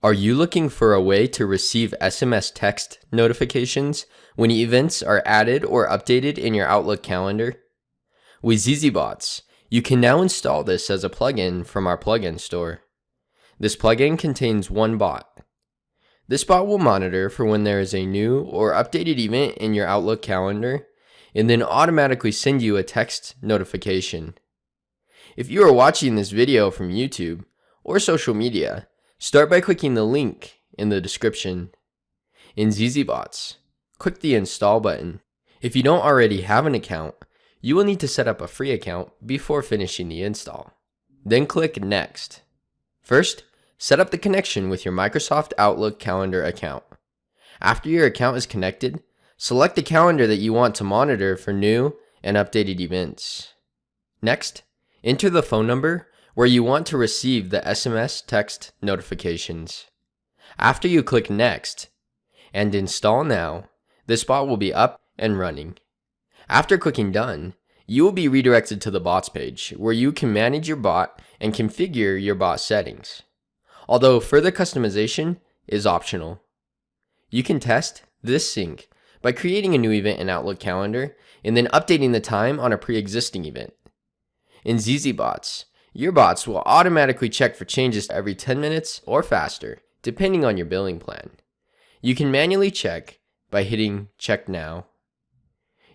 Are you looking for a way to receive SMS text notifications when events are added or updated in your Outlook calendar? With zzBots, you can now install this as a plugin from our plugin store. This plugin contains one bot. This bot will monitor for when there is a new or updated event in your Outlook calendar and then automatically send you a text notification. If you are watching this video from YouTube or social media, start by clicking the link in the description. In zzBots, click the install button. If you don't already have an account, you will need to set up a free account before finishing the install. Then click Next. First, set up the connection with your Microsoft Outlook calendar account. After your account is connected, select the calendar that you want to monitor for new and updated events. Next, enter the phone number where you want to receive the SMS text notifications. After you click Next and Install Now, this bot will be up and running. After clicking Done, you will be redirected to the bots page where you can manage your bot and configure your bot settings. Although further customization is optional. You can test this sync by creating a new event in Outlook Calendar and then updating the time on a pre-existing event. In zzBots, your bots will automatically check for changes every 10 minutes or faster, depending on your billing plan. You can manually check by hitting Check Now.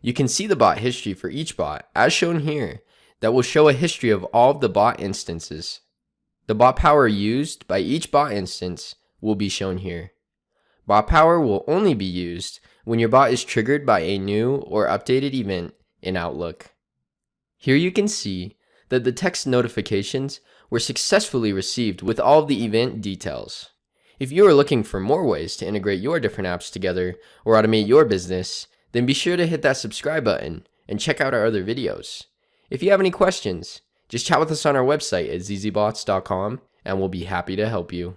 You can see the bot history for each bot, as shown here, that will show a history of all of the bot instances. The bot power used by each bot instance will be shown here. Bot power will only be used when your bot is triggered by a new or updated event in Outlook. Here you can see that the text notifications were successfully received with all of the event details. If you are looking for more ways to integrate your different apps together or automate your business, then be sure to hit that subscribe button and check out our other videos. If you have any questions, just chat with us on our website at zzbots.com and we'll be happy to help you.